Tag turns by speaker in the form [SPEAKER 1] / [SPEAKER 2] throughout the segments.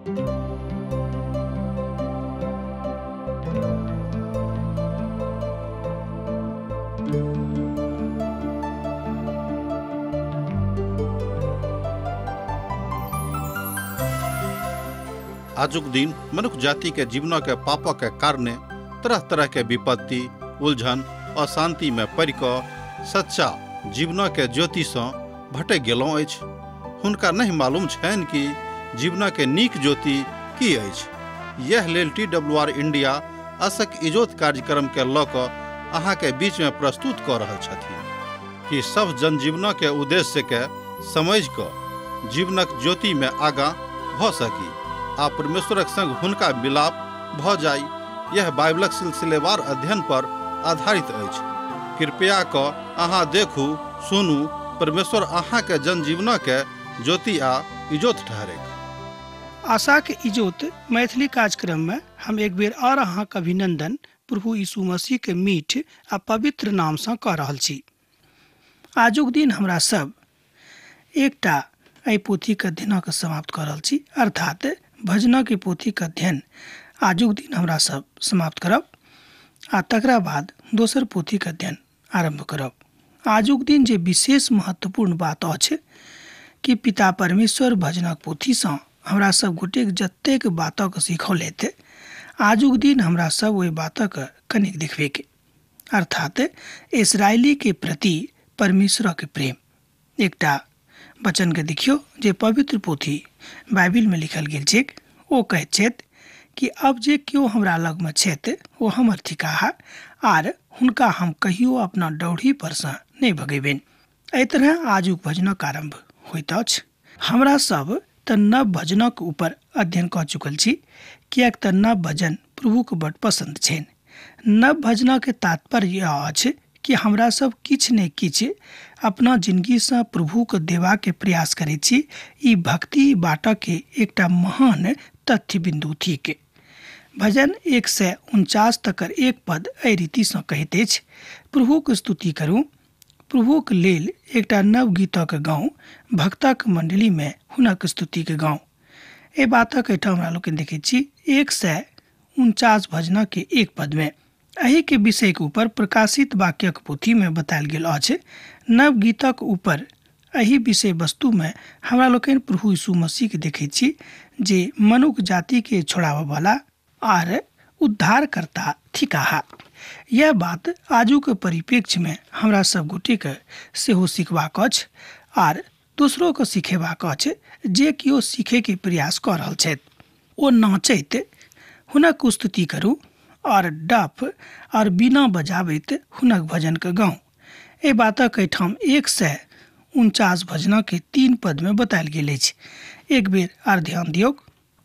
[SPEAKER 1] आजुक दिन मनुष्य जाति के जीवन के पाप के कारणे तरह तरह के विपत्ति, उलझन, अशांति में पड़ कऽ सच्चा जीवन के ज्योति से भटक गेलहुँ अछि। हुनका नहीं मालूम छनि कि जीवन के नीक ज्योति की अछि। यह लेल TWR इंडिया असक इजोत कार्यक्रम के लऽ कऽ अहाँ के बीच में प्रस्तुत कऽ रहल छथिन कि सब जनजीवन के उद्देश्य के समझ कऽ जीवनक ज्योति में आगाँ भऽ सकी आ परमेश्वरक संग हुनका मिलाप भ जाय। यह बाइबलक सिलसिलेवार अध्ययन पर आधारित अछि। कृपया कऽ अहाँ देखू, सुनू, परमेश्वर अहाँ के जनजीवन के ज्योति आ इजोत ठहरे।
[SPEAKER 2] आशा के इजोत मैथिली कार्यक्रम में हम एक बेर और अहाँ के अभिनंदन प्रभु यीशु मसीह के मीठ आ पवित्र नाम से कऽ रहल छी। आजुक दिन हमरा सब एकटा एहि पोथी के अध्ययन के समाप्त कऽ रहल छी, अर्थात भजना के पोथी के अध्ययन आजुक दिन हमरा सब समाप्त करब आ तकरा बाद दोसर पोथी के अध्ययन आरंभ करब। आजुक दिन जे विशेष महत्वपूर्ण बात अछि कि पिता परमेश्वर भजनक पोथी से हमरा सब गोटे जतेक बातक सिखौलथि, आजुक दिन हमरा सब ओहि बातक कनिक देखबे के, अर्थात इस्राएली के प्रति परमेश्वर के प्रेम। एकटा वचन के देखियो जे पवित्र पोथी बाइबिल में लिखल गेल छै। ओ कहैत छथि कि अब जे केओ हमरा लग में छथि ओ हमर थिकाहा आर हुनका हम कहियो अपना डौढ़ी पर से नहीं भगेबेन। एहि तरह आजुक भजनक आरंभ होइत अछि। हमरा सब तऽ नव भजनक ऊपर अध्ययन कऽ चुकल छी, कियाक तऽ नव भजन प्रभु के बड़ पसंद छनि। नव भजनक तात्पर्य यह अछि कि हमरा सब किछ ने किछ अपना जिंदगी से प्रभु के देवा के प्रयास करे छी। ई भक्ति बाटा के एकटा महान तथ्य बिंदु थिक। भजन 149 तकर एक पद एहि रीति से कहैत अछि, प्रभु के स्तुति करू, प्रभु के लेल एकटा नव गीतक गाऊं, भक्तक मंडली में हुनक स्तुति के गाऊं। ए बातक एहिठाम हमरा लोग देखै छी 149 भजन के एक पद में एहि के विषय के ऊपर प्रकाशित वाक्यक पोथी में बतायल गेल अछि। नव गीतक ऊपर एहि विषय वस्तु में हमरा लोकनि प्रभु यीशु मसीह के देखै छी जे मनुष्य जाति के छोड़ावे वाला आर उद्धारकर्ता थिकाहा। यह बात आजू के परिप्रेक्ष्य में हमरा सब गोटे के सेहो सिखबाक अछि आर दूसरों के सिखेबाक अछि जे किओ सीखे के प्रयास कऽ रहल छथि। ओ नाचैत हुनक स्तुति करू और डफ और बीना बजाबैत हुनक भजन के गाऊं। ए बातक एहिठाम 149 भजन के 3 पद में बतायल गेल अछि। एक बेर आर ध्यान दियौ।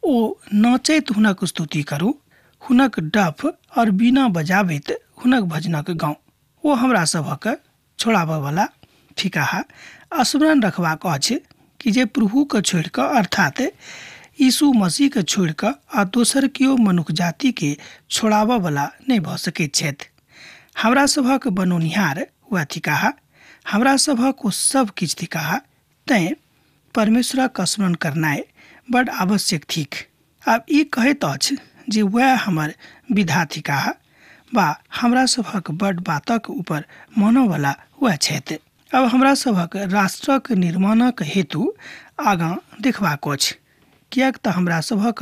[SPEAKER 2] ओ नाचैत हुनक स्तुति करू, हुनक डफ और बीना बजाबैत हुनक भजनक गाऊं। ओ हमरा सभक छोड़ाबे वाला ठिकाहा स्मरण रखबाक अछि कि जे प्रभु के छोड़ कऽ, अर्थात यीशु मसीह के छोड़ कऽ आ दोसर कियो मनुष्य जाति के छोड़ाबे वाला नहीं भऽ सकैत छथि। हमरा सभक बनोनिहार वा थिकाहा, हमरा सभक ओ सब किछ थिकाहा, तैं परमेश्वरक स्मरण करनाइ बड़ आवश्यक थिक। आब ई कहैत अछि जे वह हमर विधा थिकाहा वा हमरा सभक बड़ बातक ऊपर मानय वाला वह छथि। अब हमरा सभक राष्ट्रक निर्माणक हेतु आगाँ देखबाक अछि, कियाक तऽ हमरा सभक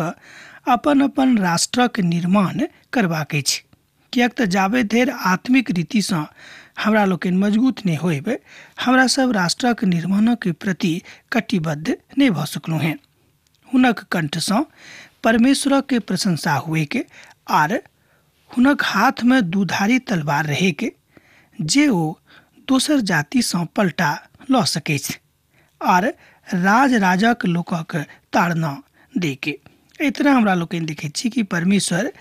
[SPEAKER 2] अपन अपन राष्ट्रक निर्माण करबाक अछि। कियाक तऽ जाबे धरि आत्मिक रीति से हमरा लोकनि मजबूत नहीं होइब, हमरा सब राष्ट्रक निर्माणक प्रति कटिबद्ध नहीं भऽ सकलहुँ हैं। हुनक कंठ से परमेश्वर के प्रशंसा हुए के आर हुनक हाथ में दुधारी तलवार रहे के, जे ओ दोसर जाति से पलटा लऽ सकै छै आर राज राजक लोकक ताड़ना दे के। एहि तरह हमरा लोकनि देखै छी कि परमेश्वर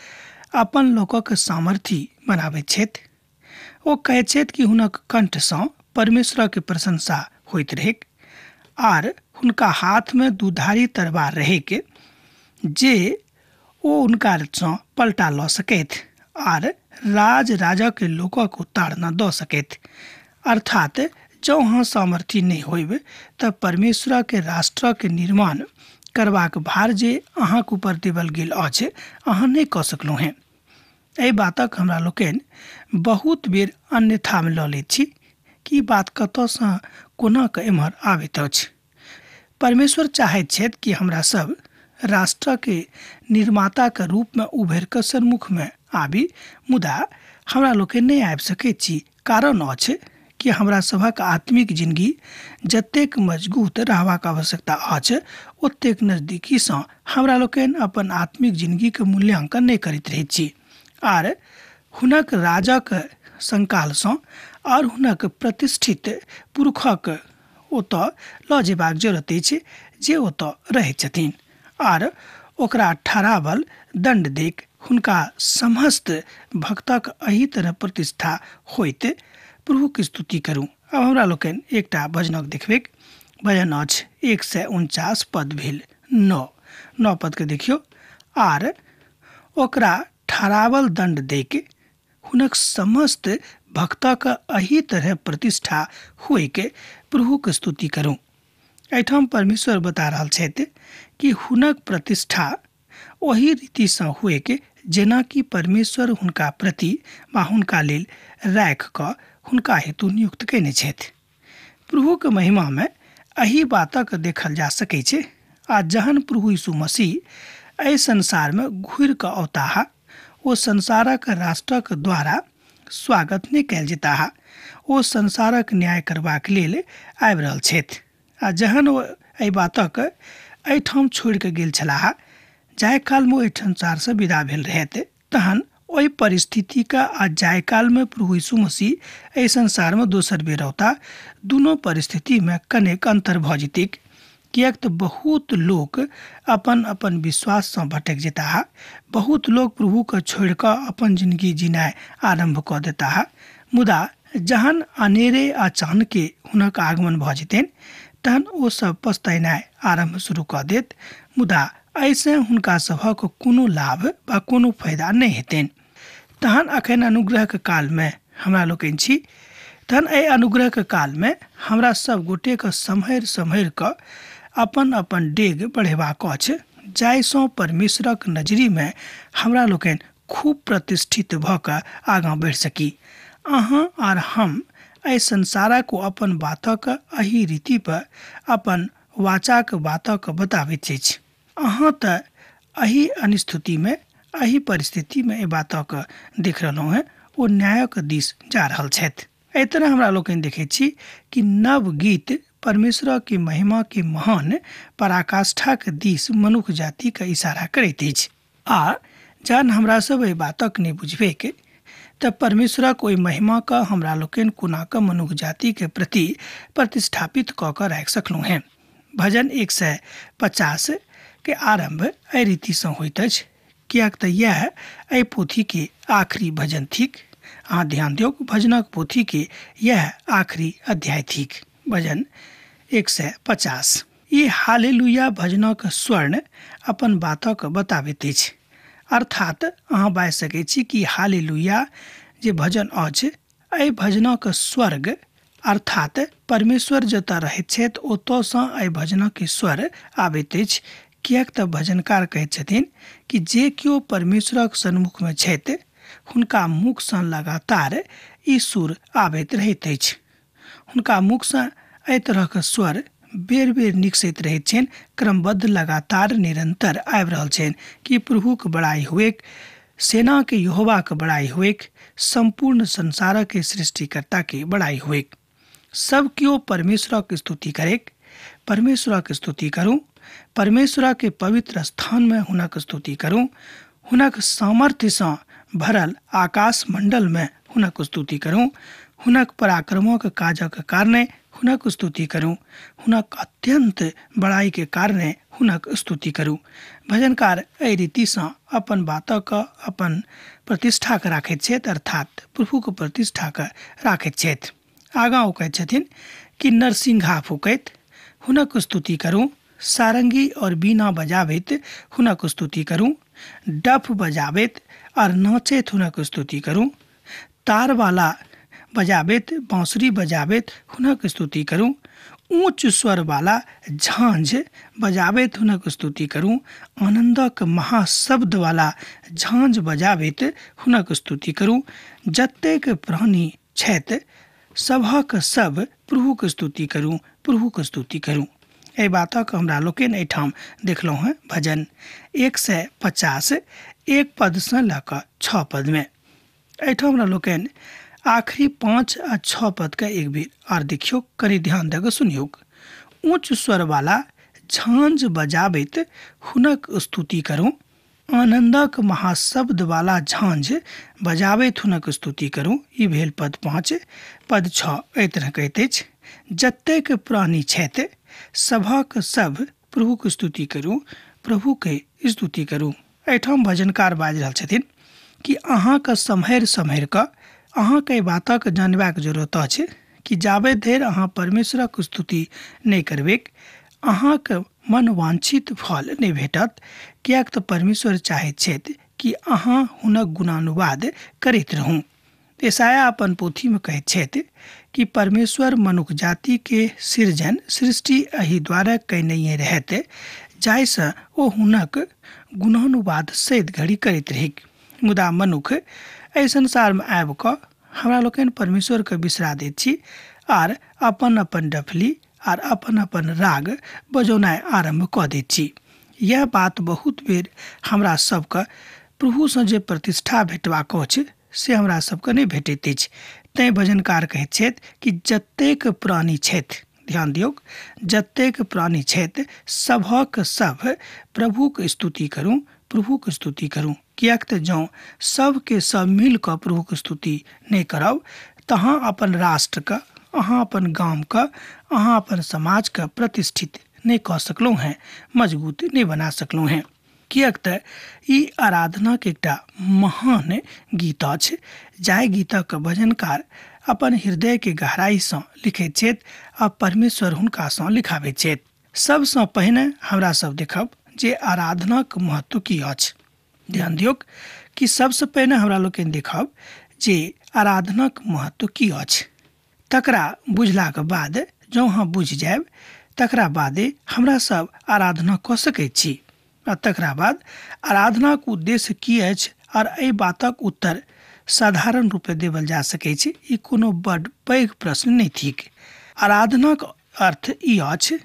[SPEAKER 2] अपन लोकक सामर्थी बनाबै छथि। ओ कहै छथि कि हुनक कंठ से परमेश्वर के प्रशंसा होइत रहे आर हुनका हाथ में दुधारी तलवार रहे के, जे ओ हुनका से पलटा लऽ सकैत आर राज राजक लोकक ताड़ना दऽ सकैत। अर्थात जँ अहाँ सामर्थी नहीं होइब तऽ परमेश्वर के राष्ट्र के निर्माण करबाक भार जे अहाँक ऊपर देवल गेल अछि अहाँ नहि कऽ सकलहुँ हैं। एहि बातक हमरा लोकनि बहुत बेर अन्यथामे लऽ लैत छी कि बात कतयसँ कोना कऽ एम्हर आबैत अछि। परमेश्वर चाहैत छथि कि हमरा सब राष्ट्रके निर्माताके रूपमे उभरि कऽ सन्मुखमे आबी, मुदा हमरा लोकनि नहि आबि सकैत छी। कारण अछि कि हमरा सभक आत्मिक जिंदगी जतेक मजबूत रहबाक आवश्यकता अछि, ओतेक नजदीकीसँ हमरा लोकनि अपन आत्मिक जिंदगीके मूल्यांकन नहि करैत रहैत छी आर हुनक राजक संकालसँ और हुनक प्रतिष्ठित पुरखक ओतऽ लऽ जेबाक जरूरत अछि जे ओतऽ रहैत छथिन, आर ओकरा ठहरावल दंड देख हुनका समस्त भक्तक एही तरह प्रतिष्ठा होइत प्रभुके स्तुति करू। अब हमरा लोकनि एकटा भजनक देखबेक। भजन अछि 149 पद भेल 9 पदके देखियौ। आर ओकरा ठहरावल दंड देके हुनक समस्त भक्तक एही तरह प्रतिष्ठा होइके प्रभुके स्तुति करू। एहिठाम परमेश्वर बता रहल छथि कि हुनक प्रतिष्ठा ओही रीतिसँ होइके जेना कि परमेश्वर हुनका प्रति वा हुनका लेल राखि कऽ हुनका हेतु नियुक्त कयने छथि। प्रभुके महिमामे एही बातक देखल जा सकै छै। आ जहन प्रभु यीशु मसीह एहि संसारमे घुरि कऽ औताह, ओ संसारक राष्ट्रक द्वारा स्वागत नहि कयल जेताह। ओ संसारक न्याय करबाक लेल आबि रहल छथि। आ जहन ओ एहि बातक एहिठाम छोड़ि कऽ गेल छलाह, जाहि कालमे ओ एहि संसारसँ विदा भेल रहथि, तहन ओहि परिस्थितिके आ जाहि कालमे प्रभु यीशु मसीह एहि संसारमे दोसर बेर औता, दुनू परिस्थितिमे कनेक अन्तर भऽ जेतैक। किएक तऽ बहुत लोक अपन अपन विश्वाससँ भटक जेताह। बहुत लोक प्रभुके छोड़ि कऽ अपन जिंदगी जीनाइ आरम्भ कऽ देताह। मुदा जहन अनेरे आ चानके हुनक आगमन भऽ जेतनि, तहन ओ सब पछताइनाइ आरम्भ शुरू कऽ देत। मुदा एहिसँ हुनका सभक कोनो लाभ वा कोनो फायदा नहि हेतनि। तहन अखन अनुग्रहके कालमे हमरा लोकनि छी। तहन एहि अनुग्रहके कालमे हमरा सब गोटेके सम्हरि सम्हरि कऽ अपन अपन डेग बढ़ेबाक अछि, जाहिसँ परमेश्वरक नजरिमे हमरा लोकनि खूब प्रतिष्ठित भऽ कऽ आगाँ बढ़ि सकी। अहाँ आर हम एहि संसारक अपन बातक एही रीति पर अपन वाचाक बातक बताबैत अछि। अहाँ तऽ एही अनिस्थितिमे एही परिस्थितिमे एहि बातक देख रहलहुँ हैं, ओ न्यायक दिस जा रहल छथि। एहि तरह हमरा लोकनि देखैत छी कि नव गीत परमेश्वर के महिमा के महान पराकाष्ठा के दिस मनुष्य जाति के इशारा करैत अछि। आ जहन हमरा सब एहि बातक नहि बुझबेक, तऽ परमेश्वरक ओहि महिमा का हमरा लोकनि कोना कऽ मनुष्य जाति के प्रति प्रतिष्ठापित कऽ कऽ राखि सकलहुँ हैं। भजन 150 के आरंभ एहि रीतिसँ होइत अछि, किएक तऽ यह एहि पोथी के आखिरी भजन थिक। अहाँ ध्यान दियौ, भजनक पोथी के यह आखिरी अध्याय थिक। भजन 150 ई हालेलुया भजनक स्वर्ण अपन बातक बताबैत अछि। अर्थात अहाँ बाजि सकैत छी कि हालेलुया जे भजन अछि, एहि भजनक स्वर्ग अर्थात परमेश्वर जतऽ रहैत छथि ओतऽसँ एहि भजनक स्वर आबैत अछि। किएक तऽ भजनकार कहैत छथिन कि जे केओ परमेश्वरक सन्मुखमे छथि, हुनका मुखसँ लगातार ई सुर आबैत रहैत अछि। हुनका मुखसँ एहि तरहक स्वर बेर बेर निकसैत रहैत छनि, क्रमबद्ध लगातार निरंतर आबि रहल छनि कि प्रभुके बड़ाई हुएक, सेना के यहोवा के बड़ाई हुएक, संपूर्ण संसार के सृष्टिकर्ता के बड़ाई हुएक। सब केओ परमेश्वरक स्तुति करेक, परमेश्वरक स्तुति करूं, परमेश्वर के पवित्र स्थान में हुनक स्तुति करूं, हुनक सामर्थ्यसँ भरल आकाश मंडल में हुनक स्तुति करूं, हुनक पराक्रमक काजक कारणे हुनक स्तुति करूं, हुनक अत्यंत बड़ाई के कारणे हुनक स्तुति करूं। भजनकार एहि रीतिसँ अपन बातक अपन प्रतिष्ठाके राखैत छथि, अर्थात प्रभुके प्रतिष्ठाके राखैत छथि। आगाँ ओ कहैत छथिन कि नरसिंघा फूकैत हुनक स्तुति करूं, सारंगी और बीना बजाबैत हुनक स्तुति करूं, डफ बजाबैत और नाचैत हुनक स्तुति करूं, तार वाला बजाबैत बांसुरी बजाबैत हुनक स्तुति करूं, ऊंच स्वर वाला झांझ बजाबैत हुनक स्तुति करूं, आनंदक महाशब्द वाला झांझ बजाबैत हुनक स्तुति करूं। जतेक प्राणी छथि सभक सब प्रभुक स्तुति करूं, प्रभुक स्तुति करूं। एहि बातक हमरा लोकनि एहिठाम देखलहुँ हैं भजन 150 1 पद से लऽ कऽ 6 पद में। एहिठाम हमरा लोकनि आखिरी 5 आ 6 पद के एक बेर आर देखियो, कनि ध्यान दे कऽ सुनियो। ऊंच स्वर वाला झांझ बजाबैत हुनक स्तुति करूं, आनंदक महाशब्द वाला झांझ बजाबैत हुनक स्तुति करूं। ई भेल पद 5। पद 6 एहि तरह कहैत अछि, जतेक प्राणी छथि सभक सब प्रभुक स्तुति करूं, प्रभुके स्तुति करूं। एहिठाम भजनकार बाजि रहल छथिन कि अहाँके सम्हरि कऽ अहाँके बातक जानबाक जरूरत अछि कि जाबे धरि अहाँ परमेश्वरक स्तुति नहि करबै अहाँके मन वांछित फल नहि भेटत। किएक तऽ परमेश्वर चाहैत छथि कि अहाँ हुनक गुणानुवाद करैत रहू। यशायाह अपन पोथी में कहैत छथि कि परमेश्वर मनुष्य जाति के सृष्टि एहि द्वारा कयने रहत जाहिसँ ओ हुनक गुणानुवाद सैद घड़ी करैत रही। मुदा मनुष्य एहि संसार में आबि कऽ हमरा लोकनि परमेश्वर के बिसरा दैत छी आर अपन अपन डफली आर अपन अपन राग बजौनाइ आरंभ कऽ दैत छी। यह बात बहुत बेर हमरा सबके प्रभु से जे प्रतिष्ठा भेटबाक अछि से हमरा सबके नहि भेटैत अछि। तैं भजनकार कहैत छथि कि जतेक प्राणी छथि, ध्यान दियौ, जतेक प्राणी छथि सभक सब प्रभुक स्तुति करूं, प्रभुक स्तुति करूं। किएक तऽ जँ सबके सब मिल कऽ प्रभुक स्तुति नहि करब तहाँ अपन राष्ट्रके, अहाँ अपन गामके, अहाँ अपन समाजके प्रतिष्ठित नहीं कह सकलहुँ हैं, मजबूत नहीं बना सकलहुँ हैं। किएक तऽ ई आराधनाके एकटा महान गीत अछि, जाहि गीतक भजनकार अपन हृदय के गहराई से लिखैत छथि आ परमेश्वर हुनका से लिखाबैत छथि। सबसँ पहिने हमरा सब देखब जे आराधनाक महत्व की अछि। ध्यान दियौ कि सबसँ पहिने हमरा लोकनि देखब जे आराधनाक महत्व की अछि। तकरा बुझलाक बाद जँ अहाँ बुझि जायब तकरा बादे हमरा सब आराधना कऽ सकैत छी। आ तकरा बाद आराधनाक उद्देश्य की अछि और एहि बातक उत्तर साधारण रूपे देवल जा सकैत छै। ई कोनो बड़ पैघ प्रश्न नहीं थिक। आराधनाक अर्थ ई अछि,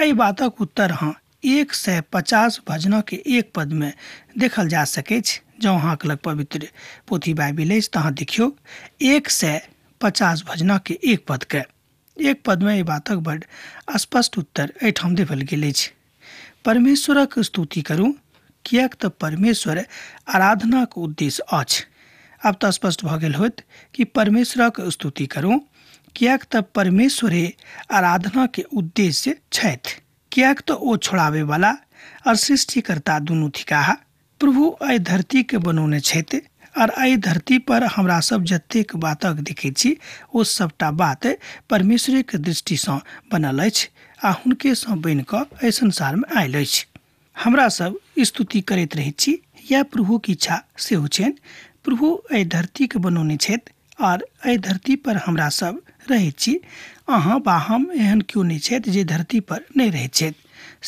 [SPEAKER 2] एहि बातक उत्तर अहाँ 150 भजनक के एक पद में देखल जा सकैत छै। जँ अहाँके लग पवित्र पोथी बाइबिल अछि तऽ अहाँ देखियौ 150 भजनक के एक पद के एक पद में एहि बातक बड़ स्पष्ट उत्तर एहिठाम देवल गेल अछि। परमेश्वरक स्तुति करूं, किएक तऽ परमेश्वर आराधनाक उद्देश्य अछि। अब तऽ स्पष्ट भऽ गेल होइत कि परमेश्वरक स्तुति करूं, किएक तऽ परमेश्वरे आराधना के उद्देश्य छथि। किएक तऽ ओ छोड़ावे वाला और सृष्टिकर्ता दुनू थिकाह। प्रभु एहि धरती के बनौने छथि और एहि धरती पर हमरा सब जतेक बातक देखैत छी ओ सबटा बात परमेश्वर के दृष्टि से बनल अछि आ हुनके से बनि कऽ एहि संसार में आयल अछि। हमरा सब स्तुति करैत रहैत छी, यह प्रभु की इच्छा सेहो छनि। प्रभु एहि धरती के बनौने छथि और एहि धरती पर हमरा सब रहैत छी। अहाँ बा हम एहन क्यों नहीं छथि जे धरती पर नहीं रहैत छथि।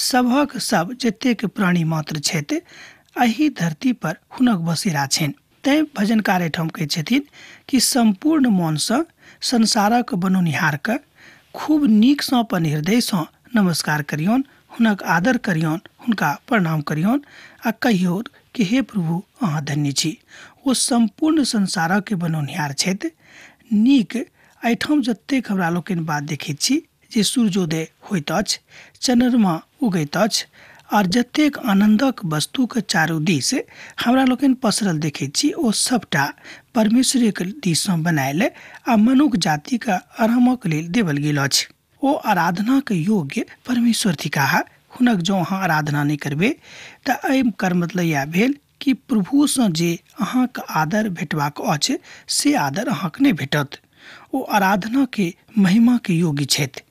[SPEAKER 2] सभक सब जतेक प्राणी मात्र छथि एहि धरती पर हुनक बसेरा छनि। तैं भजनकार एहिठाम कहैत छथिन कि संपूर्ण मन से संसारक बनौनिहार के खूब नीक से अपन हृदय से नमस्कार करियौन, हुनक आदर करियौन, हुनका प्रणाम करियौन आ कहियौन कि हे प्रभु अहाँ धन्य छी। ओ संपूर्ण संसारक के बनौनिहार छथि। नीक एहिठाम जतेक हमरा लोकनि बात देखैत छी जे सूर्योदय होइत अछि, चंद्रमा उगैत अछि और जतेक आनंदक वस्तु के चारू दिस हमरा लोकनि पसरल देखैत छी ओ सबटा परमेश्वर के दिस से बनायल आ मनुष्य जाति के आरामक लेल देवल गेल अछि। ओ आराधना के योग्य परमेश्वर थिकाह। हुनक जँ अहाँ आराधना नहीं करबै तऽ एहि कर मतलब यह भेल कि प्रभु से जे अहाँके आदर भेटबाक अछि से आदर अहाँके नहीं भेटत। ओ आराधना के महिमा के योग्य छथि।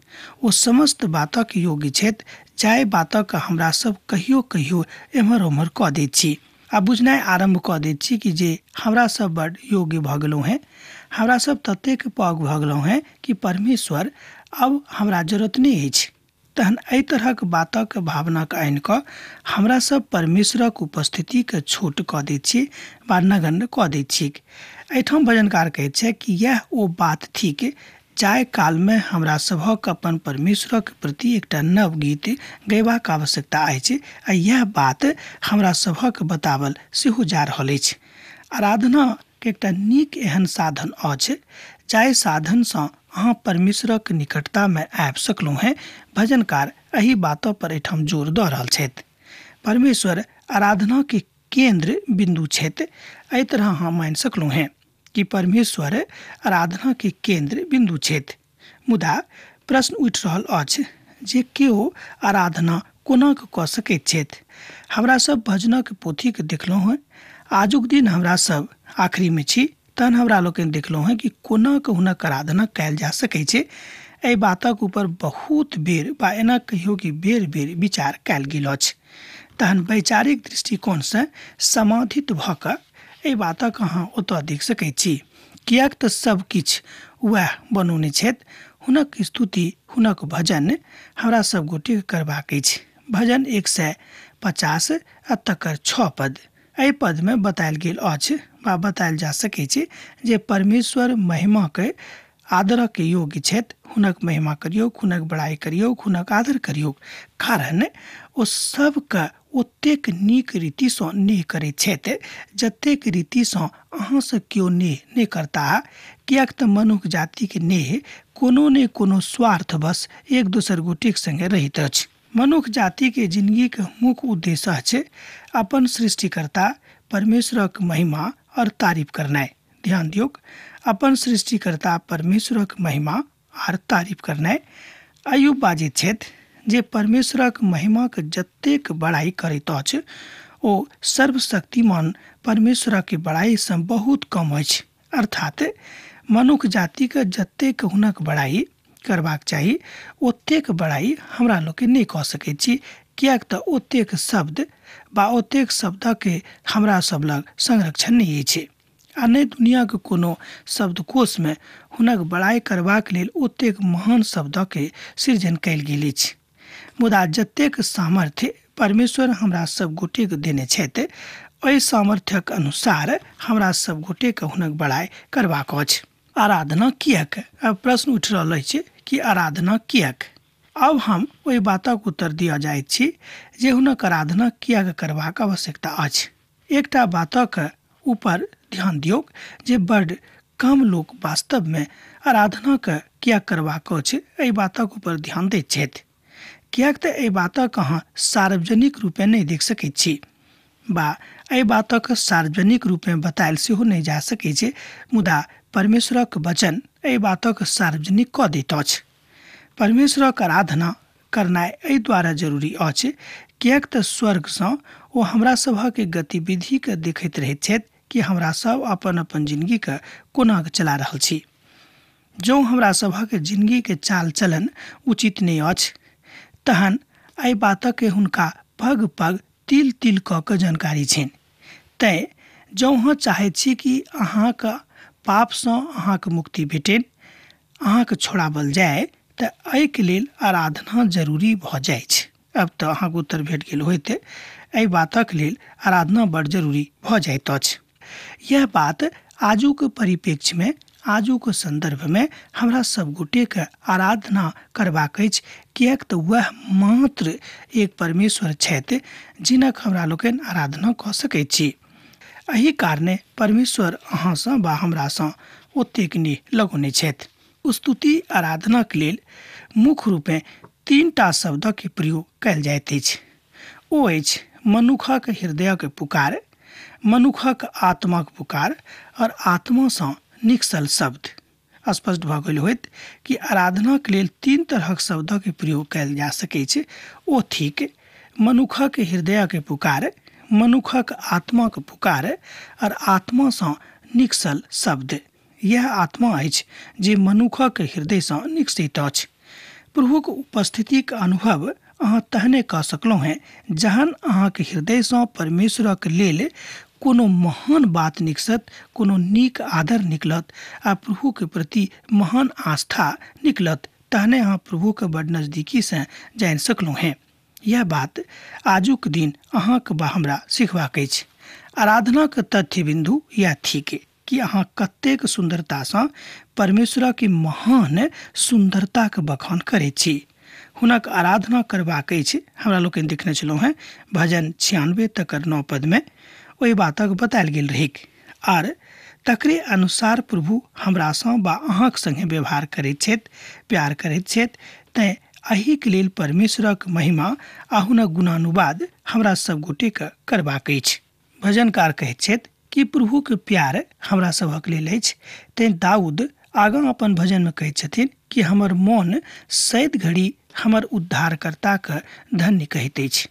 [SPEAKER 2] ओ समस्त बातक योग्य छथि, जाहि बातक हमरा सब कहियो कहियो एम्हर ओम्हर कऽ दैत छी आ बुझनाइ आरंभ कऽ दैत छी कि जे हमरा सब बड़ योग्य भऽ गेलहुँ हैं, हमरा सब ततेक पैघ भऽ गेलहुँ हैं कि परमेश्वर अब हमरा जरूरत नहीं अछि। तहन एहि तरहक बातक भावनाक आनि कऽ हमरा सब परमेश्वरक उपस्थिति के छोट कऽ दै छी वा नगण्य कऽ दै छी। एहिठाम भजनकार कहैत छै कि यह ओ बात थिक जाय काल में हमरा सभक अपन परमेश्वरक प्रति एकटा नव गीत गयबाक आवश्यकता अछि आ यह बात हमरा सभक बतावल सेहो जा रहल अछि। आराधना के एकटा नीक एहन साधन अछि जाहि साधन सँ अहाँ परमेश्वरक निकटता में आबि सकलहुँ हैं। भजनकार एही बातों पर एहिठाम जोर दऽ रहल छथि। परमेश्वर आराधना के केंद्र बिंदु छथि। एहि तरह अहाँ मानि सकलहुँ हैं कि परमेश्वर आराधना के केंद्र बिंदु छथि। मुदा प्रश्न उठि रहल अछि जे केओ आराधना कोना कऽ सकैत छथि। हमरा सब भजनक पोथी के देखलहुँ हैं। आजुक दिन हमरा सब आखिरी में छी, तहन हमरा लोकनि देखलहुँ हैं कि कोना कऽ हुनक आराधना कयल जा सकैत छै। एहि बातक ऊपर बहुत बेर वा एना कहियो कि बेर बेर विचार कयल गेल अछि। तहन वैचारिक दृष्टिकोण से समाधित भऽ कऽ एहि बातक अहाँ ओतऽ देख सकैत छी। किएक तऽ सब किछु वएह बनौने छथि। हुनक स्तुति हुनक भजन हमरा सब गोटे करबाक अछि। भजन 150 आ तकर 6 पद। एहि पद में बतायल गेल अछि वा बतायल जा सकैत छै जे परमेश्वर महिमा के आदर के योग्य छथि। हुनक महिमा करियौ, हुनक बड़ाई करियौ, हुनक आदर करियौ, कारण ओ सबके ओतेक नीक रीति सँ नेह करैत छथि जतेक रीति सँ अहाँ से केओ नेह नहि करता। किएक तऽ मनुष्य जाति के नेह कोनो ने कोनो स्वार्थ बस एक दोसर गोटेक संगे रहैत अछि। मनुष्य जाति के जिंदगी के मुख्य उद्देश्य अछि अपन सृष्टिकर्ता परमेश्वरक महिमा और तारीफ करनाइ। ध्यान दियौ, अपन सृष्टिकर्ता परमेश्वरक महिमा और तारीफ करनाइ। अय्यूब बाजैत छथि जे परमेश्वरक महिमाक जतेक बड़ाई करैत अछि ओ सर्वशक्तिमान परमेश्वरक बड़ाई सँ बहुत कम अछि। अर्थात मनुष्य जाति के जतेक हुनक बड़ाई करबाक चाही ओतेक बड़ाई हमरा लोग नहि कऽ सकैत छी। किएक तऽ ओतेक शब्द वा ओतेक शब्दके हमरा सब लग संरक्षण नहीं अछि आ नहि दुनिया के कोनो शब्दकोश में हुनक बड़ाई करबाक लेल ओतेक महान शब्दके सृजन कयल गेल अछि। मुदा जतेक सामर्थ्य परमेश्वर हमरा सब गोटे के देने छथि ओहि सामर्थ्यक अनुसार हमरा सब गोटे के हुनक बड़ाई करबाक अछि। आराधना किएक? अब प्रश्न उठि रहल अछि कि आराधना किएक? अब हम ओहि बातक उत्तर दिया जाइत छी जे हुनक आराधना किएक करबाक आवश्यकता अछि। एकटा बातक ऊपर ध्यान दियौ जे बड़ कम लोग वास्तव में आराधना के किएक करबाक अछि एहि बातक ऊपर ध्यान दैत छथि। किएक तऽ एहि बातक अहाँ सार्वजनिक रूपे नहीं देख सकैत छी बा एहि बातक सार्वजनिक रूप में बतायल सेहो नहीं जा सकैत छै। मुदा परमेश्वरक वचन एहि बातक सार्वजनिक कऽ दैत अछि। परमेश्वरक आराधना करनाइ एहि द्वारा जरूरी अछि किएक तऽ स्वर्ग सँ ओ हमरा सभक गतिविधि के देखैत रहैत छथि कि हमरा सब अपन अपन जिंदगी के कोना चला रहल छी। जो हमरा सभक जिंदगी के चाल चलन उचित नहीं अछि तहन एहि बातक हुनका पग पग तिल तिल कऽ के जानकारी छनि। तैं जँ अहाँ चाहैत छी कि अहाँके पाप सँ अहाँके मुक्ति भेटनि, अहाँके छोड़ावल जाय तऽ एहिके लेल आराधना जरूरी भऽ जाइ छै। अब तऽ अहाँके उत्तर भेट गेल होइत एहि बातक लेल आराधना बड़ जरूरी भऽ जाइत अछि। यह बात आजुक परिप्रेक्ष्य में आजुक संदर्भ में हमरा सब गोटे के आराधना करबाक अछि। किएक तऽ वह मात्र एक परमेश्वर छथि जिनक हमरा लोकनि आराधना कऽ सकैत छी। एही कारणे परमेश्वर अहाँ सँ वा हमरा सँ ओतेक नेह लगौने छथि। स्तुति आराधना के लेल मुख्य रूपे 3टा शब्दक प्रयोग कयल जाइत अछि। ओ अछि मनुखक हृदयक पुकार, मनुखक आत्माक पुकार और आत्मा सँ निकसल शब्द। स्पष्ट भऽ गेल होइत कि आराधना के लेल 3 तरहक शब्दक प्रयोग कयल जा सकैत छै। ओ थिक मनुखक हृदयक पुकार, मनुखक आत्माक पुकार और आत्मा सँ निकसल शब्द। यह आत्मा अछि जे मनुखक हृदय सँ निकसैत अछि। प्रभुक उपस्थितिक अनुभव अहाँ तहने कऽ सकलहुँ हैं जहन अहाँके हृदय सँ परमेश्वरक लेल कोनो महान बात निकसत, कोनो नीक आदर निकलत आ प्रभु के प्रति महान आस्था निकलत। तहने अहाँ प्रभु के बड़ नजदीकी से जान सकलू हैं। यह बात आजुक दिन अहाँ के हमरा सिखबाक अछि। आराधना के तथ्य बिंदु यह थिक कि अहाँ कतेक सुंदरता से परमेश्वर की महान सुंदरता के बखान करे छी। हुनक आराधना करबाक अछि। हमरा लोग देखने छलहुँ हैं भजन 96 तकर 9 पद में ओहि बातक बतायल गेल रहिक। आर तकरे अनुसार प्रभु हमरा सँ बा अहाँक संगे व्यवहार करैत छथि, प्यार करैत छथि। तैं एहिके लेल परमेश्वरक महिमा आ हुनक गुणानुवाद हमरा सब गोटे के करबाक अछि। भजनकार कहैत छथि कि प्रभु के प्यार हमरा सभक लेल अछि। तैं दाऊद आगाँ अपन भजन में कहैत छथिन कि हमर मन सैत घड़ी हमर उद्धारकर्ता के धन्य कहैत अछि।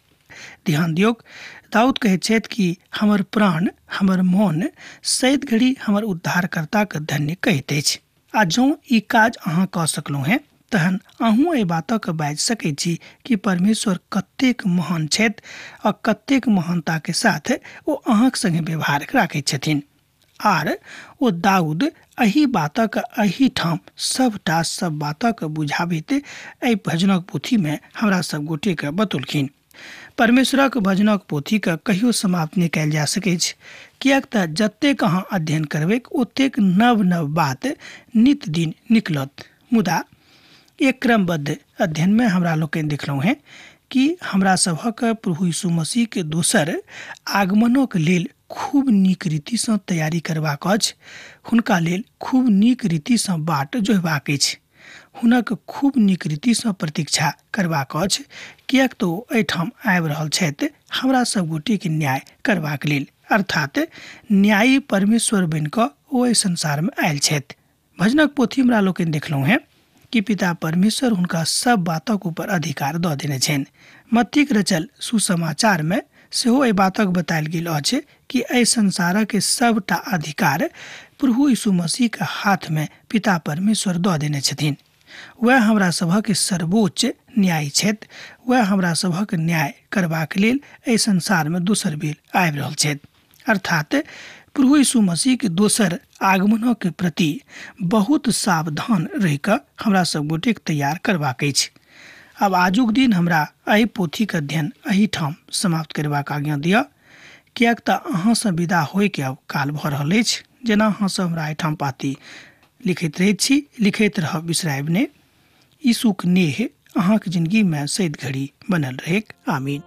[SPEAKER 2] ध्यान दियौक, दाऊद कहैत छथि कि हमर प्राण हमर मन सैत घड़ी हमर उद्धारकर्ता के धन्य कहैत अछि। आ जौं ई काज अहाँ कऽ सकलहुँ हैं तहन अहूँ एहि बातक बाजि सकैत छी कि परमेश्वर कतेक महान छथि आ कतेक महानता के साथ ओ अहाँक संगे व्यवहार राखैत छथिन। आर ओ दाऊद एही बातक एही ठाम सबटा सब बातक बुझाबैत एहि भजनक पोथी में हमरा सब गोटे के बतौलखिन। परमेश्वरक भजनक पोथी के कहियो समाप्त नहीं कयल जा सकैत अछि, किएक तऽ जतेक अहाँ अध्ययन करबै ओतेक नव नव बात नित दिन निकलत। मुदा एक क्रमबद्ध अध्ययन में हमरा लोग देखलहुँ हैं कि हमरा सभक प्रभु यीशु मसीह के दोसर आगमनक लेल खूब नीक रीति सँ तैयारी करबाक अछि। हुनका लेल खूब नीक रीति सँ बाट जोहबाक अछि। हुनक खूब नीक रीति सँ प्रतीक्षा करबाक अछि, किएक तो एहिठाम आबि रहल छथि हमरा सब गोटे के न्याय करबाक लेल, अर्थात न्यायी परमेश्वर बनि कऽ ओ एहि संसार में आयल छथि। भजनक पोथी हमरा लोग देखलहुँ हैं कि पिता परमेश्वर हुनका सब बातक ऊपर अधिकार दऽ देने छनि। मत्तीक रचल सुसमाचार में सेहो एहि बातक बतायल गेल अछि कि एहि संसारक सबटा अधिकार प्रभु यीशु मसीह के हाथ में पिता परमेश्वर दऽ देने छथिन। वह हमरा सभक सर्वोच्च न्याय छथि। वह हमरा सभक न्याय करबाक लेल एहि संसार में दोसर बेर आबि रहल छथि, अर्थात प्रभु यीशु मसीह के दोसर आगमन के प्रति बहुत सावधान रहि कऽ हमरा सब गोटे के तैयार करबाक अछि। अब आजुक दिन हमरा एहि पोथी के अध्ययन एही ठाम समाप्त करबाक आज्ञा दिअ, किएक तऽ अहाँ सँ विदा होय के अब काल भऽ रहल अछि। जेना अहाँ सब हमरा एहिठाम पाती लिखैत रहैत छी, लिखैत रहब बिसरायब नहि। यीशुक नेह अहाँक जिंदगी में सैत घड़ी बनल रहेक। आमीन।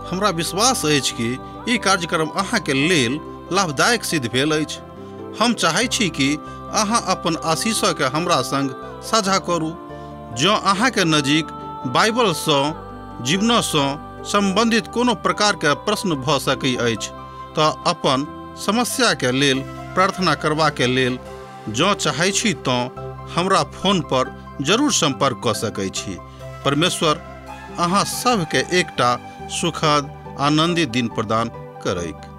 [SPEAKER 1] हमरा विश्वास अछि कि ई कार्यक्रम अहाँ के लेल लाभदायक सिद्ध भेल अछि। हम चाहै छी कि अहाँ अपन आशीषों के हमरा संग साझा करू। जँ अहाँ के नजीक बाइबल सँ जीवन सँ संबंधित कोनो प्रकार के प्रश्न भऽ सकैत अछि तऽ अपन समस्या के लेल प्रार्थना करबा के लेल जँ चाहै छी तऽ हमरा फोन पर जरूर संपर्क कऽ सकैत छी। परमेश्वर अहाँ सब के एकटा सुखद आनंदित दिन प्रदान करैक।